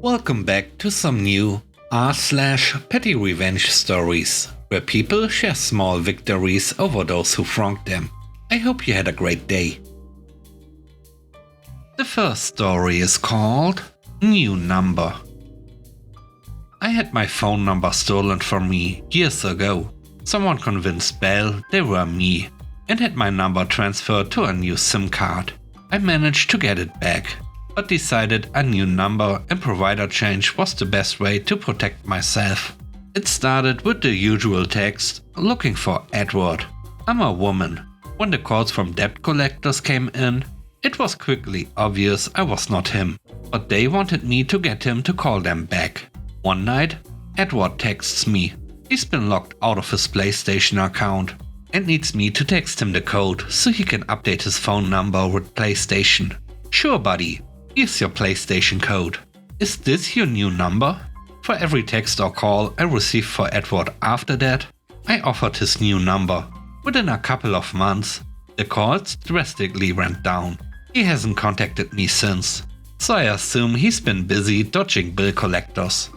Welcome back to some new r/pettyrevenge stories, where people share small victories over those who wronged them. I hope you had a great day. The first story is called New Number. I had my phone number stolen from me years ago. Someone convinced Bell they were me and had my number transferred to a new SIM card. I managed to get it back, but decided a new number and provider change was the best way to protect myself. It started with the usual text, looking for Edward. I'm a woman. When the calls from debt collectors came in, it was quickly obvious I was not him, but they wanted me to get him to call them back. One night, Edward texts me. He's been locked out of his PlayStation account and needs me to text him the code so he can update his phone number with PlayStation. Sure, buddy. Here's your PlayStation code. Is this your new number? For every text or call I received for Edward after that, I offered his new number. Within a couple of months, the calls drastically went down. He hasn't contacted me since, so I assume he's been busy dodging bill collectors.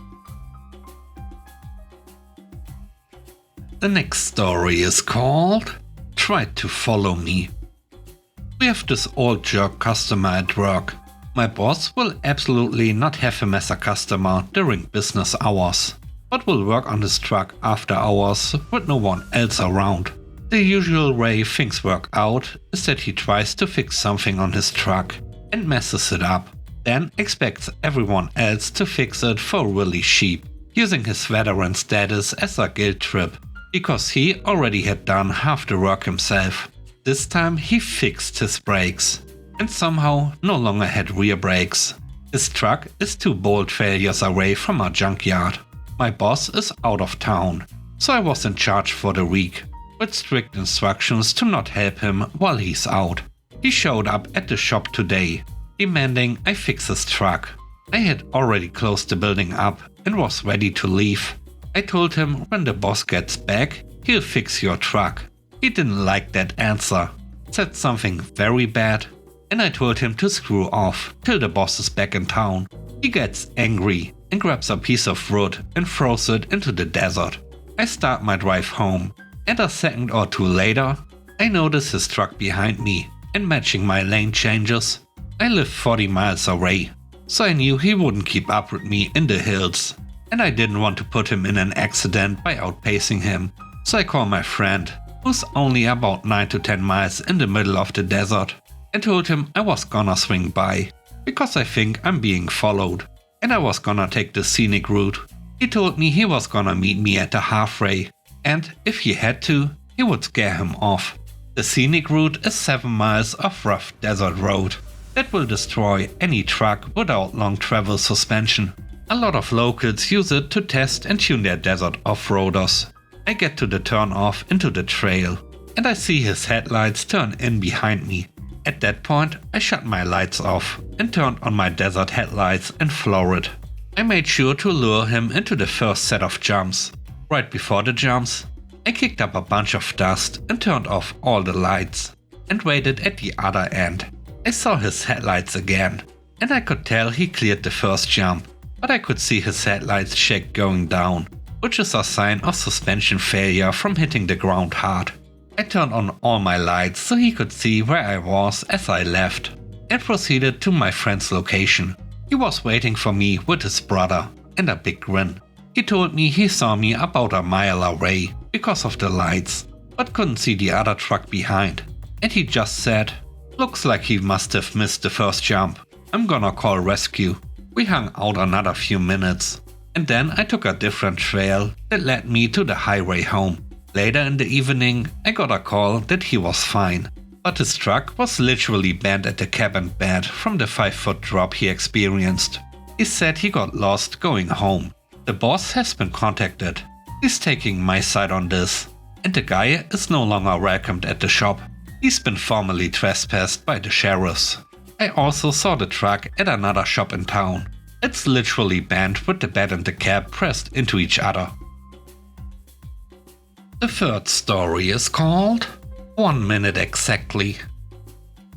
The next story is called Tried to Follow Me. We have this old jerk customer at work. My boss will absolutely not have him as a customer during business hours, but will work on his truck after hours with no one else around. The usual way things work out is that he tries to fix something on his truck and messes it up, then expects everyone else to fix it for really cheap, using his veteran status as a guilt trip, because he already had done half the work himself. This time he fixed his brakes and somehow no longer had rear brakes. His truck is 2 bolt failures away from a junkyard. My boss is out of town, so I was in charge for the week, with strict instructions to not help him while he's out. He showed up at the shop today, demanding I fix his truck. I had already closed the building up and was ready to leave. I told him when the boss gets back, he'll fix your truck. He didn't like that answer, said something very bad, and I told him to screw off till the boss is back in town. He gets angry and grabs a piece of wood and throws it into the desert. I start my drive home, and a second or two later, I notice his truck behind me and matching my lane changes. I live 40 miles away, so I knew he wouldn't keep up with me in the hills, and I didn't want to put him in an accident by outpacing him. So I call my friend, who's only about 9 to 10 miles in the middle of the desert, and told him I was gonna swing by, because I think I'm being followed, and I was gonna take the scenic route. He told me he was gonna meet me at the halfway, and if he had to, he would scare him off. The scenic route is 7 miles of rough desert road that will destroy any truck without long travel suspension. A lot of locals use it to test and tune their desert off-roaders. I get to the turn-off into the trail, and I see his headlights turn in behind me. At that point, I shut my lights off and turned on my desert headlights and floor it. I made sure to lure him into the first set of jumps. Right before the jumps, I kicked up a bunch of dust and turned off all the lights and waited at the other end. I saw his headlights again, and I could tell he cleared the first jump, but I could see his headlights shake going down, which is a sign of suspension failure from hitting the ground hard. I turned on all my lights so he could see where I was as I left, and proceeded to my friend's location. He was waiting for me with his brother and a big grin. He told me he saw me about a mile away because of the lights, but couldn't see the other truck behind, and he just said, "Looks like he must have missed the first jump. I'm gonna call rescue." We hung out another few minutes, and then I took a different trail that led me to the highway home. Later in the evening, I got a call that he was fine, but his truck was literally bent at the cabin bed from the 5-foot drop he experienced. He said he got lost going home. The boss has been contacted. He's taking my side on this, and the guy is no longer welcomed at the shop. He's been formally trespassed by the sheriffs. I also saw the truck at another shop in town. It's literally bent with the bed and the cab pressed into each other. The third story is called 1 Minute Exactly.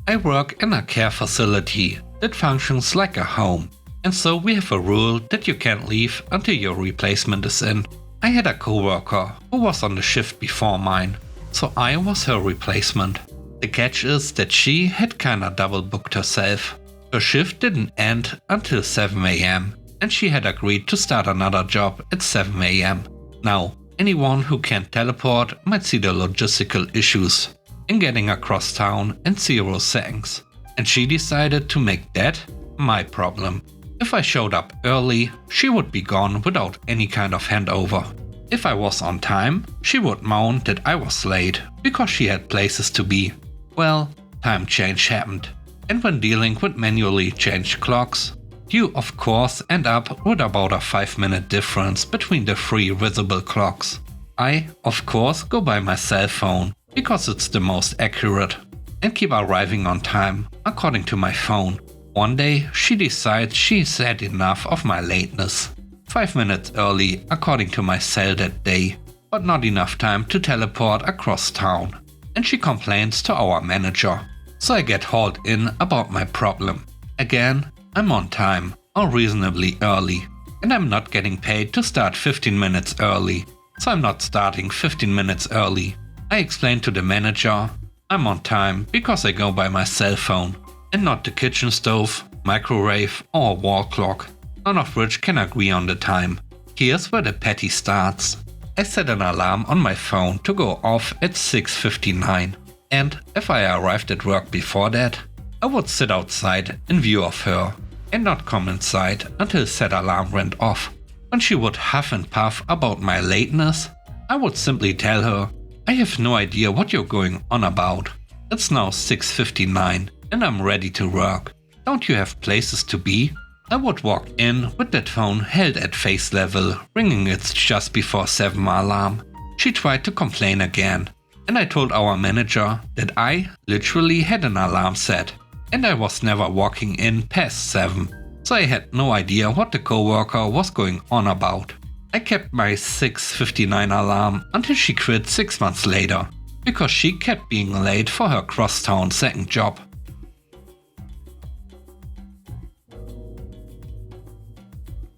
I work in a care facility that functions like a home. And so we have a rule that you can't leave until your replacement is in. I had a coworker who was on the shift before mine, so I was her replacement. The catch is that she had kinda double booked herself. Her shift didn't end until 7 AM, and she had agreed to start another job at 7 AM. Now, anyone who can't teleport might see the logistical issues in getting across town in 0 seconds, and she decided to make that my problem. If I showed up early, she would be gone without any kind of handover. If I was on time, she would moan that I was late because she had places to be. Well, time change happened, and when dealing with manually changed clocks, you of course end up with about a 5-minute difference between the 3 visible clocks. I, of course, go by my cell phone because it's the most accurate and keep arriving on time according to my phone. One day she decides she's had enough of my lateness. 5 minutes early according to my cell that day, but not enough time to teleport across town. And she complains to our manager. So I get hauled in about my problem. Again, I'm on time, or reasonably early, and I'm not getting paid to start 15 minutes early, so I'm not starting 15 minutes early. I explain to the manager, I'm on time because I go by my cell phone, and not the kitchen stove, microwave, or wall clock, none of which can agree on the time. Here's where the petty starts. I set an alarm on my phone to go off at 6:59, and if I arrived at work before that, I would sit outside in view of her and not come inside until said alarm went off. When she would huff and puff about my lateness, I would simply tell her, I have no idea what you're going on about. It's now 6:59 and I'm ready to work. Don't you have places to be? I would walk in with that phone held at face level, ringing its just before 7 alarm. She tried to complain again, and I told our manager that I literally had an alarm set, and I was never walking in past 7, so I had no idea what the coworker was going on about. I kept my 6:59 alarm until she quit 6 months later, because she kept being late for her crosstown second job.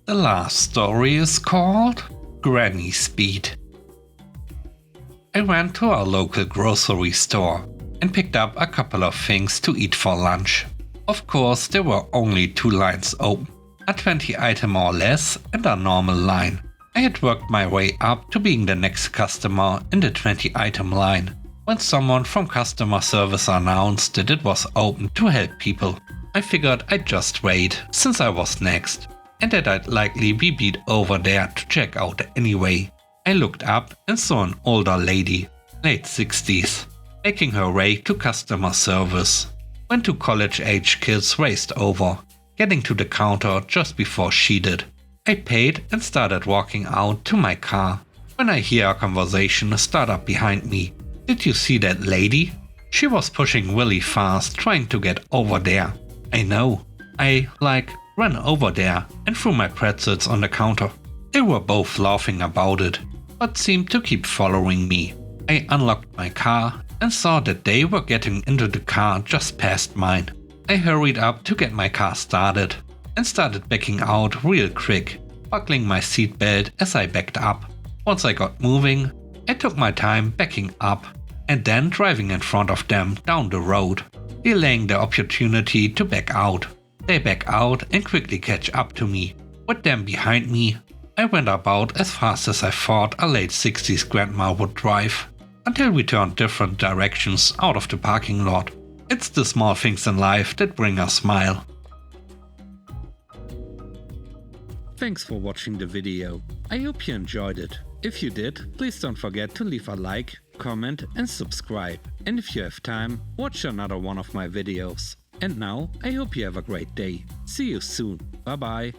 The last story is called Granny Speed. I went to our local grocery store and picked up a couple of things to eat for lunch. Of course, there were only 2 lines open, a 20 item or less and a normal line. I had worked my way up to being the next customer in the 20 item line when someone from customer service announced that it was open to help people. I figured I'd just wait since I was next, and that I'd likely be beat over there to check out anyway. I looked up and saw an older lady, late 60s, making her way to customer service when 2 college-age kids raced over, getting to the counter just before she did. I paid and started walking out to my car when I hear a conversation start up behind me. Did you see that lady? She was pushing really fast trying to get over there. I know. I ran over there and threw my pretzels on the counter. They were both laughing about it, but seemed to keep following me. I unlocked my car and saw that they were getting into the car just past mine. I hurried up to get my car started and started backing out real quick, buckling my seatbelt as I backed up. Once I got moving, I took my time backing up and then driving in front of them down the road, delaying the opportunity to back out. They back out and quickly catch up to me. With them behind me, I went about as fast as I thought a late 60s grandma would drive, until we turned different directions out of the parking lot. It's the small things in life that bring a smile. Thanks for watching the video. I hope you enjoyed it. If you did, please don't forget to leave a like, comment and subscribe. And if you have time, watch another one of my videos. And now, I hope you have a great day. See you soon. Bye bye.